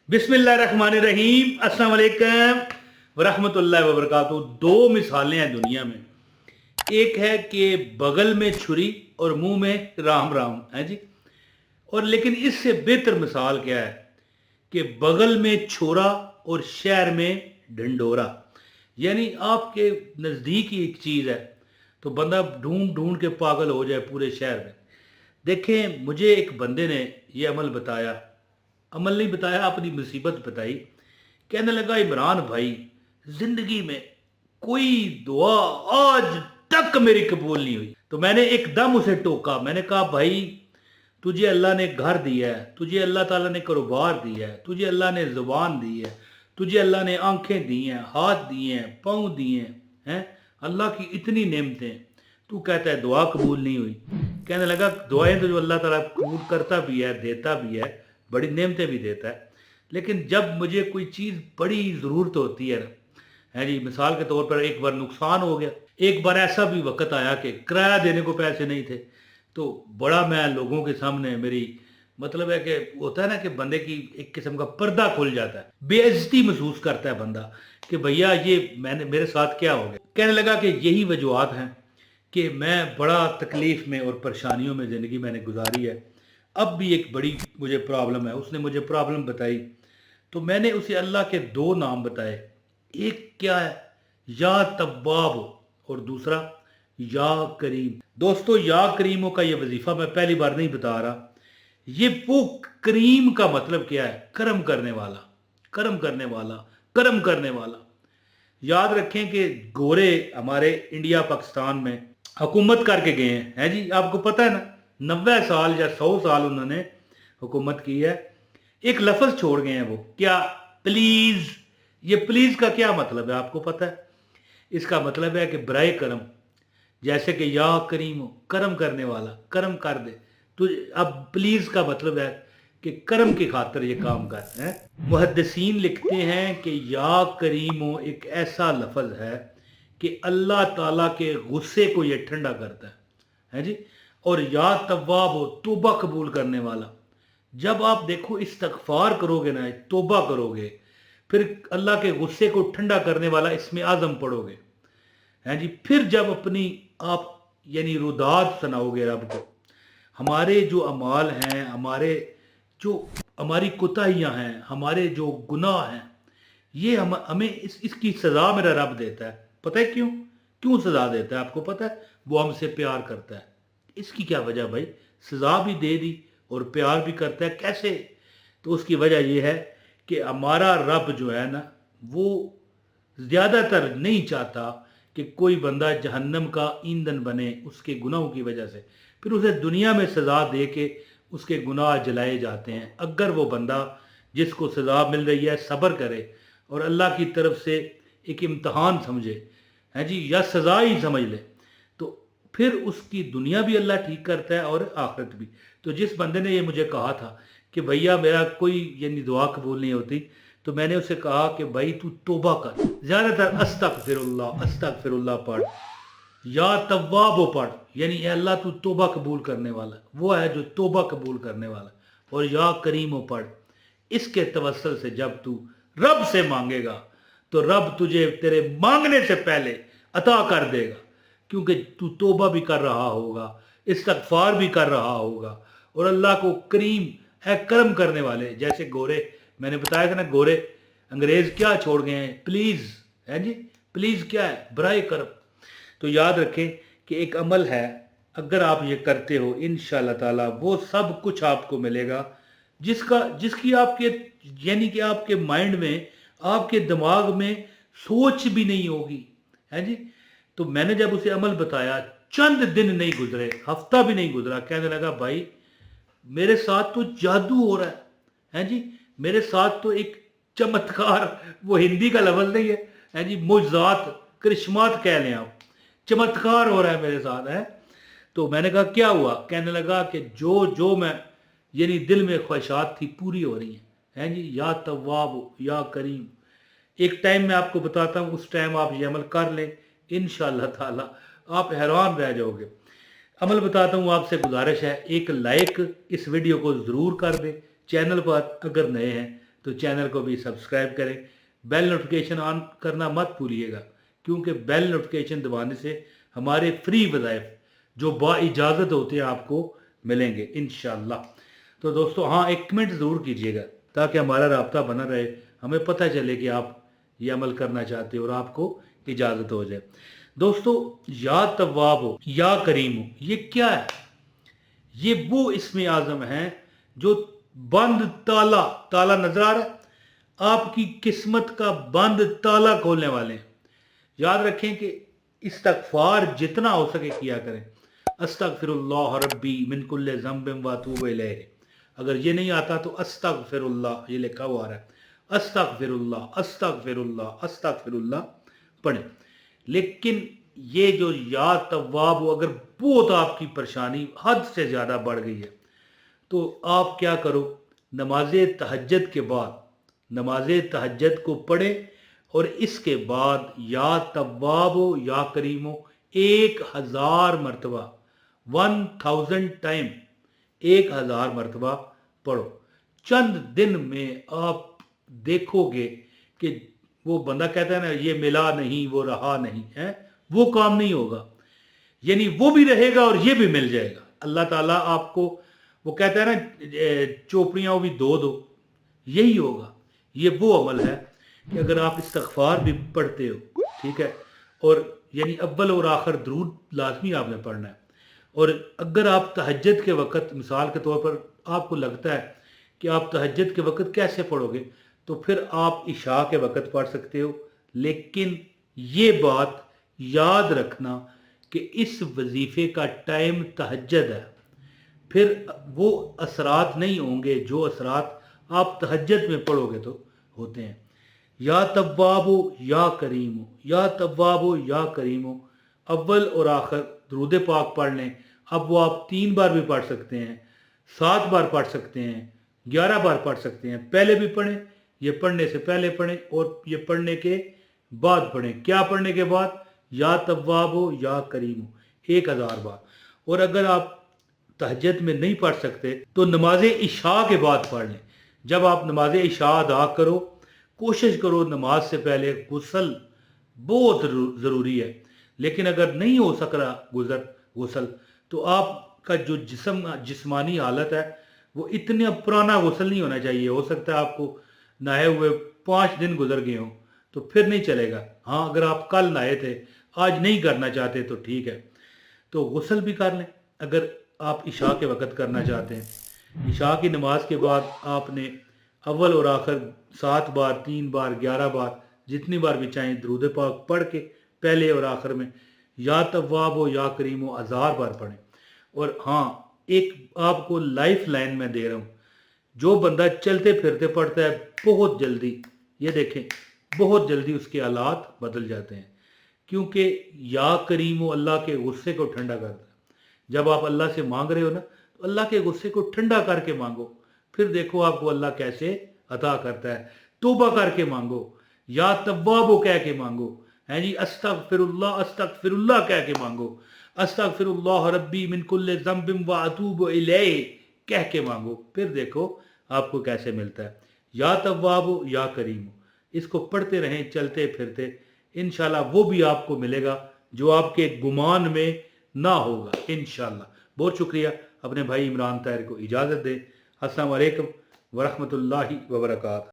बिस्मिल्लाहिर्रहमानिर्रहीम, अस्सलाम वालेकुम वरहमतुल्लाहि वबरकातुहू। दो मिसालें हैं दुनिया में। एक है कि बगल में छुरी और मुंह में राम राम है जी। और लेकिन इससे बेहतर मिसाल क्या है कि बगल में छोरा और शहर में ढंडोरा। यानी आपके नज़दीक ही एक चीज़ है तो बंदा ढूंढ ढूंढ के पागल हो जाए पूरे शहर में। देखें, मुझे एक बंदे ने ये अमल बताया, अमल नहीं बताया, अपनी मुसीबत बताई। कहने लगा, इमरान भाई, जिंदगी में कोई दुआ आज तक मेरी कबूल नहीं हुई। तो मैंने एकदम उसे टोका। मैंने कहा, भाई, तुझे अल्लाह ने घर दिया है, तुझे अल्लाह ताला ने कारोबार दिया है, तुझे अल्लाह ने ज़ुबान दी है, तुझे अल्लाह ने आंखें दी हैं, हाथ दिए हैं, पाँव दिए हैं, अल्लाह की इतनी नेमतें, तू कहता है दुआ कबूल नहीं हुई। कहने लगा, दुआएं तो जो अल्लाह ताला कबूल करता भी है, देता भी है, बड़ी नेमतें भी देता है, लेकिन जब मुझे कोई चीज़ बड़ी ज़रूरत होती है ना, है जी, मिसाल के तौर पर एक बार नुकसान हो गया, एक बार ऐसा भी वक्त आया कि किराया देने को पैसे नहीं थे, तो बड़ा मैं लोगों के सामने मेरी मतलब है कि होता है ना कि बंदे की एक किस्म का पर्दा खुल जाता है, बेइज्जती महसूस करता है बंदा कि भैया ये मैंने मेरे साथ क्या हो गया। कहने लगा कि यही वजूहत हैं कि मैं बड़ा तकलीफ़ में और परेशानियों में ज़िंदगी मैंने गुजारी है। अब भी एक बड़ी मुझे प्रॉब्लम है। उसने मुझे प्रॉब्लम बताई तो मैंने उसे अल्लाह के दो नाम बताए। एक क्या है, या तब्बाब, और दूसरा या करीम। दोस्तों, या करीमों का ये वजीफा मैं पहली बार नहीं बता रहा। ये वो करीम का मतलब क्या है, करम करने वाला, करम करने वाला, करम करने वाला। याद रखें कि गोरे हमारे इंडिया पाकिस्तान में हुकूमत करके गए हैं जी, आपको पता है ना। 90 साल या 100 साल उन्होंने हुकूमत की है। एक लफ्ज़ छोड़ गए हैं वो, क्या, प्लीज़। ये प्लीज़ का क्या मतलब है आपको पता है? इसका मतलब है कि बराए करम, जैसे कि या करीम हो, करम करने वाला, करम कर दे। तो अब प्लीज़ का मतलब है कि करम की खातिर ये काम कर हैं। मुहद्दिसीन लिखते हैं कि या करीम हो एक ऐसा लफ्ज़ है कि अल्लाह ताला के गुस्से को ये ठंडा करता है जी। और या तव्वाब हो, तौबा कबूल करने वाला। जब आप देखो इस्तगफार करोगे ना, तौबा करोगे, फिर अल्लाह के गुस्से को ठंडा करने वाला इसमें आज़म पढ़ोगे, हैं जी, फिर जब अपनी आप यानी रुदात सुनाओगे रब को, हमारे जो अमाल हैं, हमारे जो हमारी कोताहियाँ हैं, हमारे जो गुनाह हैं, ये हमें इसकी सज़ा मेरा रब देता है। पता है क्यों? क्यों सज़ा देता है आपको पता है? वो हमसे प्यार करता है। इसकी क्या वजह भाई? सज़ा भी दे दी और प्यार भी करता है, कैसे? तो उसकी वजह यह है कि हमारा रब जो है ना, वो ज़्यादातर नहीं चाहता कि कोई बंदा जहन्नम का ईंधन बने उसके गुनाहों की वजह से। फिर उसे दुनिया में सज़ा दे के उसके गुनाह जलाए जाते हैं। अगर वो बंदा जिसको सज़ा मिल रही है सब्र करे और अल्लाह की तरफ से एक इम्तहान समझे, है जी, या सज़ा ही समझ ले, तो फिर उसकी दुनिया भी अल्लाह ठीक करता है और आखिरत भी। तो जिस बंदे ने ये मुझे कहा था कि भैया मेरा कोई यानी दुआ कबूल नहीं होती, तो मैंने उसे कहा कि भाई तू तौबा कर, ज़्यादातर अस्तगफिरुल्लाह अस्तगफिरुल्लाह पढ़, या तव्वाब पढ़, यानी ए अल्लाह तू तौबा कबूल करने वाला, वो है जो तौबा कबूल करने वाला, और या करीम पढ़। इसके तवस्सुल से जब तू रब से मांगेगा तो रब तुझे तेरे मांगने से पहले अता कर देगा, क्योंकि तू तौबा भी कर रहा होगा, इस्तगफार भी कर रहा होगा, और अल्लाह को करीम है, करम करने वाले। जैसे गोरे, मैंने बताया था ना, गोरे अंग्रेज़ क्या छोड़ गए हैं, प्लीज़, है जी, प्लीज़ क्या है, बराए करम। तो याद रखें कि एक अमल है, अगर आप ये करते हो इंशाअल्लाह ताला वो सब कुछ आपको मिलेगा जिसकी आपके यानी कि आपके माइंड में, आपके दिमाग में सोच भी नहीं होगी, है जी। तो मैंने जब उसे अमल बताया, चंद दिन नहीं गुजरे, हफ्ता भी नहीं गुजरा, कहने लगा, भाई मेरे साथ तो जादू हो रहा है जी, मेरे साथ तो एक चमत्कार, वो हिंदी का लफ्ज़ नहीं है जी, मुज़ात, करिश्मात कह लें आप, चमत्कार हो रहा है मेरे साथ है। तो मैंने कहा क्या हुआ? कहने लगा कि जो जो मैं यानी दिल में ख्वाहिशात थी पूरी हो रही हैं जी, या तव्वाब या करीम। एक टाइम मैं आपको बताता हूँ, उस टाइम आप ये अमल कर लें, इंशाअल्लाह ताला आप हैरान रह जाओगे। अमल बताता हूँ, आपसे गुजारिश है, एक लाइक इस वीडियो को ज़रूर कर दें, चैनल पर अगर नए हैं तो चैनल को भी सब्सक्राइब करें, बेल नोटिफिकेशन ऑन करना मत भूलिएगा, क्योंकि बेल नोटिफिकेशन दबाने से हमारे फ्री वज़ाइफ जो बाइजाज़त होते हैं आपको मिलेंगे इंशाअल्लाह। तो दोस्तों हाँ, एक कमेंट ज़रूर कीजिएगा ताकि हमारा राब्ता बना रहे, हमें पता चले कि आप ये अमल करना चाहते हो और आपको इजाज़त हो जाए। दोस्तों, या तव्वाब हो या करीम हो, ये क्या है? ये वो इसमें आज़म है जो बंद ताला, ताला नजर आ रहा है, आपकी किस्मत का बंद ताला खोलने वाले हैं। याद रखें कि इस्तगफार जितना हो सके किया करें। अस्तगफिरुल्लाह रब्बी मिन कुल्लि ज़ंबिन व अतूबु इलैह। अगर ये नहीं आता तो अस्तगफिरुल्लाह ये लिखा हुआ आ रहा है, अस्तगफिरुल्लाह अस्तगफिरुल्लाह अस्तगफिरुल्लाह पढ़ें। लेकिन ये जो या तव्वाब हो, अगर बहुत आपकी परेशानी हद से ज़्यादा बढ़ गई है तो आप क्या करो, नमाज तहज्जुद के बाद नमाज तहज्जुद को पढ़े और इसके बाद या तव्वाब हो या करीम हो 1000 मरतबा, 1000 टाइम 1000 मरतबा पढ़ो। चंद दिन में आप देखोगे कि वो बंदा कहता है ना, ये मिला नहीं वो रहा नहीं है, वो काम नहीं होगा। यानी वो भी रहेगा और ये भी मिल जाएगा। अल्लाह ताला आपको, वो कहता है ना, चोपड़ियाँ वो भी दो दो, यही होगा। ये वो अमल है कि अगर आप इस्तगफार भी पढ़ते हो, ठीक है, और यानी अव्वल और आखिर दरूद लाजमी आपने पढ़ना है। और अगर आप तहज्जुद के वक़्त, मिसाल के तौर पर आपको लगता है कि आप तहज्जुद के वक़्त कैसे पढ़ोगे, तो फिर आप इशा के वक़्त पढ़ सकते हो। लेकिन ये बात याद रखना कि इस वजीफ़े का टाइम तहज्जुद है, फिर वो असरात नहीं होंगे जो असरात आप तहज्जुद में पढ़ोगे तो होते हैं। या तव्वाब हो या करीम हो, या तव्वाब हो या करीम हो, अव्वल और आखिर दरूद पाक पढ़ लें। अब वो आप 3 बार भी पढ़ सकते हैं, 7 बार पढ़ सकते हैं, 11 बार पढ़ सकते हैं। पहले भी पढ़ें, ये पढ़ने से पहले पढ़ें और ये पढ़ने के बाद पढ़ें। क्या पढ़ने के बाद? या तव्वाब हो या करीम हो 1000 बार। और अगर आप तहज्जुद में नहीं पढ़ सकते तो नमाज इशा के बाद पढ़ लें। जब आप नमाज इशा अदा करो, कोशिश करो नमाज से पहले गुस्ल बहुत ज़रूरी है। लेकिन अगर नहीं हो सक रहा गुस्ल, तो आपका जो जिस्मानी हालत है वो इतना पुराना गुस्ल नहीं होना चाहिए। हो सकता है आपको नहाए हुए 5 दिन गुजर गए हों, तो फिर नहीं चलेगा। हाँ, अगर आप कल नहाए थे, आज नहीं करना चाहते तो ठीक है, तो गुस्ल भी कर लें। अगर आप इशा के वक़्त करना चाहते हैं, इशा की नमाज के बाद आपने अव्वल और आखिर 7 बार, 3 बार, 11 बार, जितनी बार भी चाहें दरूद पाक पढ़ के पहले और आखिर में या तव्वाब हो या करीम हो 1000 बार पढ़ें। और हाँ, एक आपको लाइफ लाइन में दे रहा हूँ, जो बंदा चलते फिरते पढ़ता है बहुत जल्दी, ये देखें, बहुत जल्दी उसके हालात बदल जाते हैं। क्योंकि या करीम हो अल्लाह के गुस्से को ठंडा करता है। जब आप अल्लाह से मांग रहे हो ना, तो अल्लाह के गुस्से को ठंडा करके मांगो, फिर देखो आपको अल्लाह कैसे अता करता है। तौबा करके मांगो, या तव्वाब कह के मांगो, है जी, अस्तगफिरुल्लाह कह के मांगो, अस्तगफिरुल्लाह रब्बी मिन कुल्लि ज़ंबिन व अतूबु इलैह कह के मांगो, फिर देखो आपको कैसे मिलता है। या तव्वाब या करीम हो, इसको पढ़ते रहें चलते फिरते, इंशाल्लाह वो भी आपको मिलेगा जो आपके गुमान में ना होगा इंशाल्लाह। बहुत शुक्रिया। अपने भाई इमरान ताहिर को इजाज़त दें। अस्सलाम वालेकुम व रहमतुल्लाहि व बरकातहू।